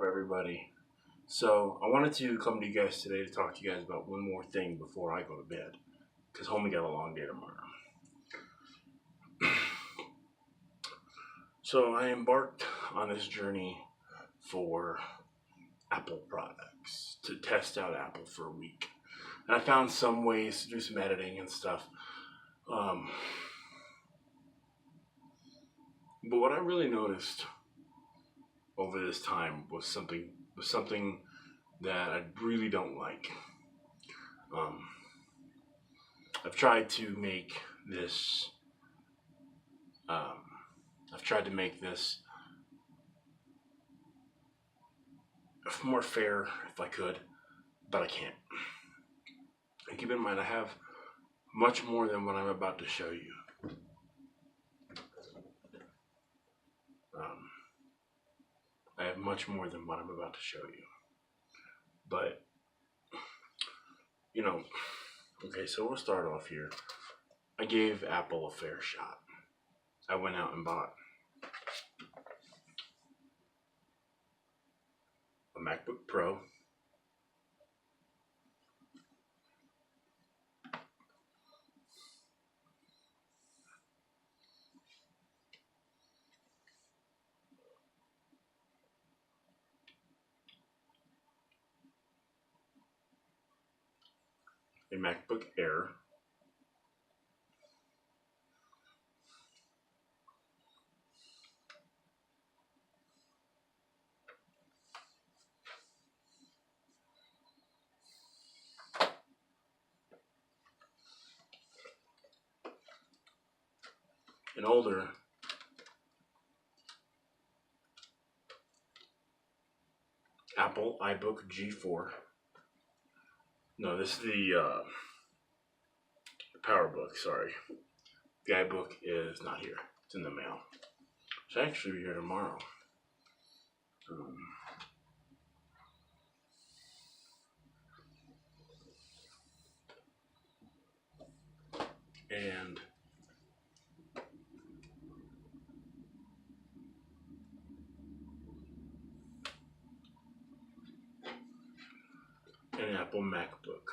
everybody? So I wanted to come to you guys today to talk to you guys about one more thing before I go to bed, because homie got a long day tomorrow. So I embarked on this journey for Apple products to test out Apple for a week, and I found some ways to do some editing and stuff. But what I really noticed over this time was something that I really don't like. I've tried to make this. I've tried to make this more fair if I could, but I can't. And keep in mind, I have much more than what I'm about to show you. I have much more than what I'm about to show you. But, okay, so we'll start off here. I gave Apple a fair shot. I went out and bought a MacBook Pro, a MacBook Air, an older Apple iBook G4. No, this is the PowerBook, sorry. The iBook is not here. It's in the mail. It's actually here tomorrow. And an Apple MacBook.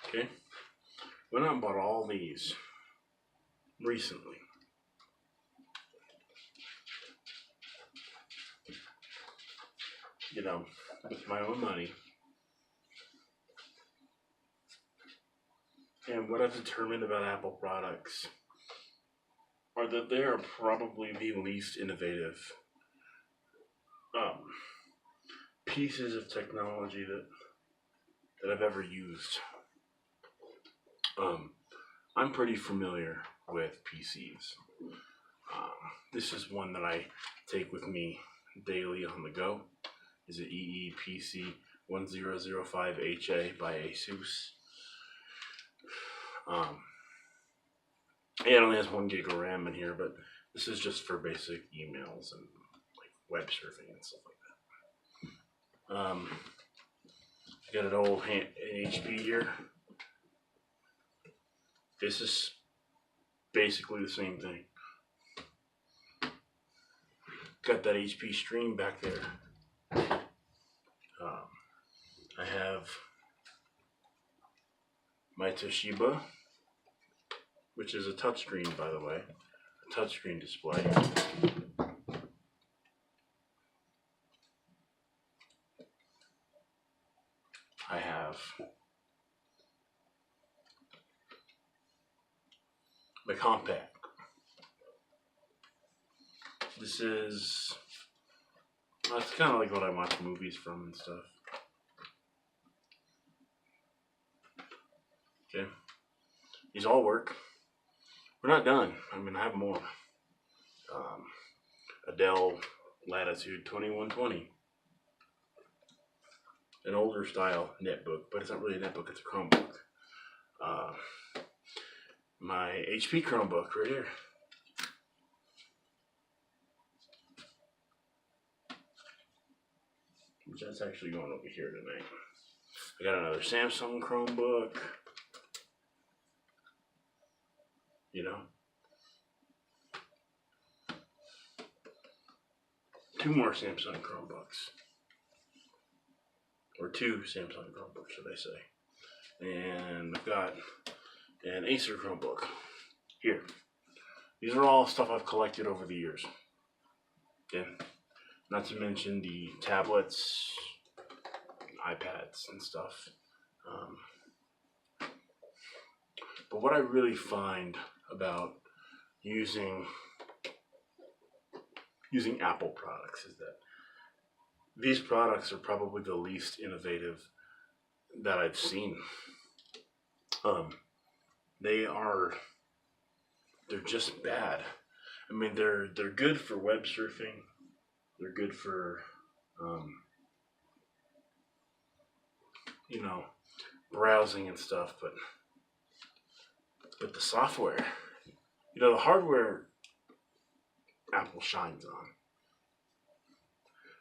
Okay? Went out and bought all these recently. With my own money. And what I've determined about Apple products are that they are probably the least innovative pieces of technology that I've ever used. I'm pretty familiar with PCs. This is one that I take with me daily on the go. Is it EEPC 1005HA by Asus. It only has 1 gig of RAM in here, but this is just for basic emails and like web surfing and stuff like that. I got an old HP here. This is basically the same thing. Got that HP Stream back there. I have my Toshiba, which is a touchscreen, by the way, a touchscreen display. I have my compact. This is, it's kind of like what I watch movies from and stuff. Okay, these all work. We're not done. I have more. A Dell Latitude 2120. An older style netbook, but it's not really a netbook, it's a Chromebook. My HP Chromebook right here. Which that's actually going over here tonight. I got another Samsung Chromebook. 2 more Samsung Chromebooks. Or 2 Samsung Chromebooks, should I say. And I've got an Acer Chromebook here. These are all stuff I've collected over the years. Okay. Not to mention the tablets, iPads, and stuff. But what I really find about using Apple products is that these products are probably the least innovative that I've seen. They're just bad. I mean, they're good for web surfing. They're good for browsing and stuff, but the software, the hardware Apple shines on.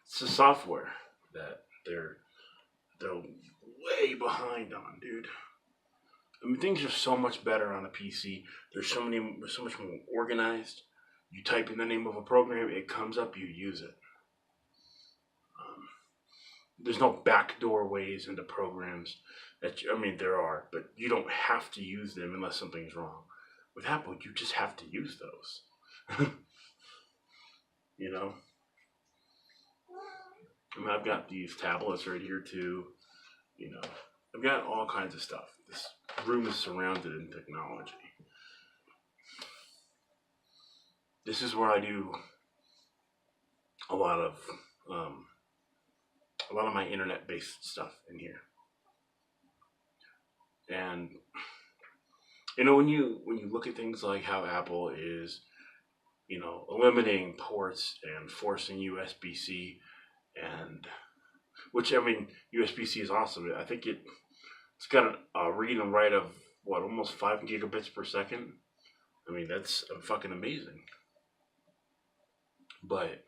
It's the software that they're way behind on, dude. I mean, things are so much better on a PC. They're so much more organized. You type in the name of a program, it comes up, you use it. There's no backdoor ways into programs there are, but you don't have to use them unless something's wrong. With Apple, you just have to use those. I mean, I've got these tablets right here too. I've got all kinds of stuff. This room is surrounded in technology. This is where I do a lot of my internet-based stuff in here. And when you look at things like how Apple is, eliminating ports and forcing USB-C, and which, I mean, USB-C is awesome. I think it's got a read and write of almost 5 gigabits per second. I mean, that's fucking amazing. But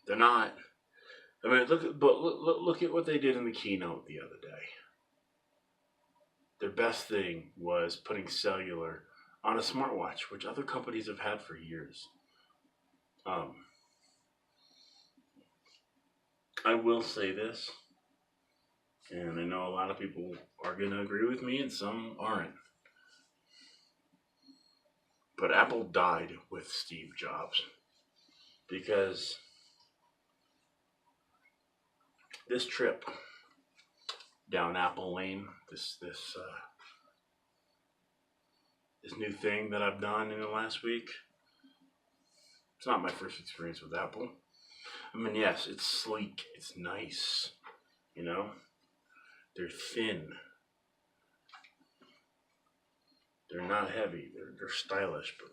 they're not. I mean, look at what they did in the keynote the other day. Their best thing was putting cellular on a smartwatch, which other companies have had for years. I will say this, and I know a lot of people are going to agree with me and some aren't. But Apple died with Steve Jobs, because this trip down Apple Lane, this new thing that I've done in the last week, it's not my first experience with Apple. I mean, yes, it's sleek, it's nice, they're thin, they're not heavy, they're stylish, but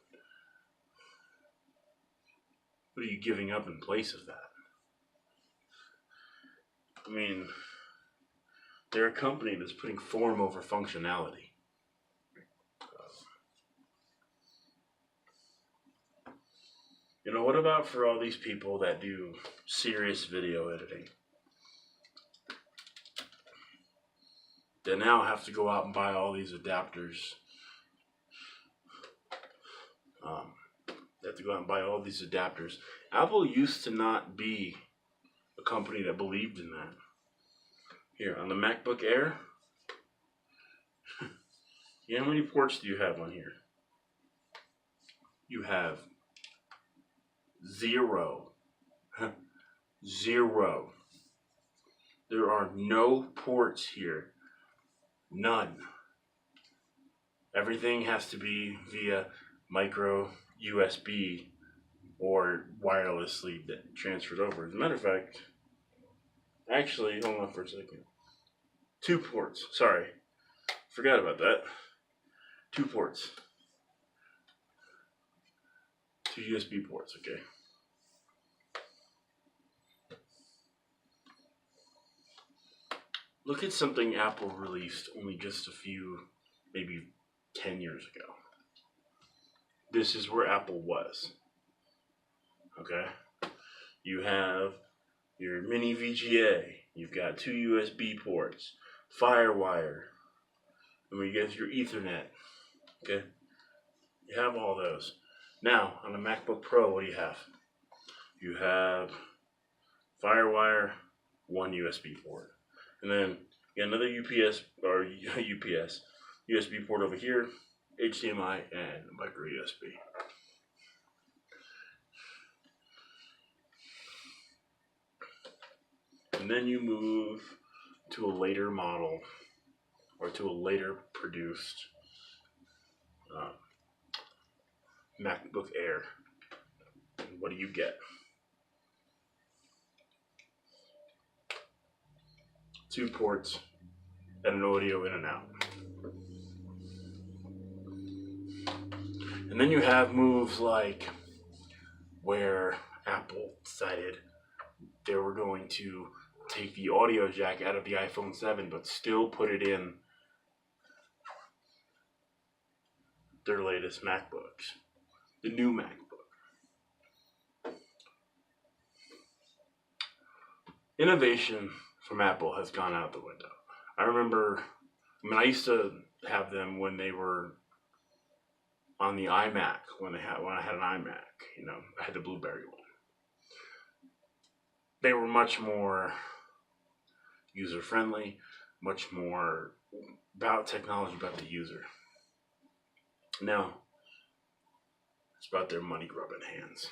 what are you giving up in place of that? I mean, they're a company that's putting form over functionality. What about for all these people that do serious video editing? They now have to go out and buy all these adapters. They have to go out and buy all these adapters. Apple used to not be a company that believed in that. Here, on the MacBook Air, how many ports do you have on here? You have 0. 0. There are no ports here. None. Everything has to be via micro USB or wirelessly transferred over. As a matter of fact, actually, hold on for a second. 2 ports. Sorry. Forgot about that. 2 ports. 2 USB ports, okay. Look at something Apple released only just a few, maybe 10 years ago. This is where Apple was. Okay? You have your mini VGA. You've got 2 USB ports. Firewire. And we get your Ethernet. Okay? You have all those. Now, on the MacBook Pro, what do you have? You have Firewire, one USB port. And then you got another UPS or UPS, USB port over here, HDMI, and micro USB. And then you move to a later model or to a later produced MacBook Air. And what do you get? 2 ports and an audio in and out. And then you have moves like where Apple decided they were going to take the audio jack out of the iPhone 7 but still put it in their latest MacBooks, the new MacBook. Innovation from Apple has gone out the window. I used to have them when they were on the iMac, when I had an iMac, I had the Blueberry one. They were much more user-friendly, much more about technology, about the user. Now, it's about their money-grubbing hands.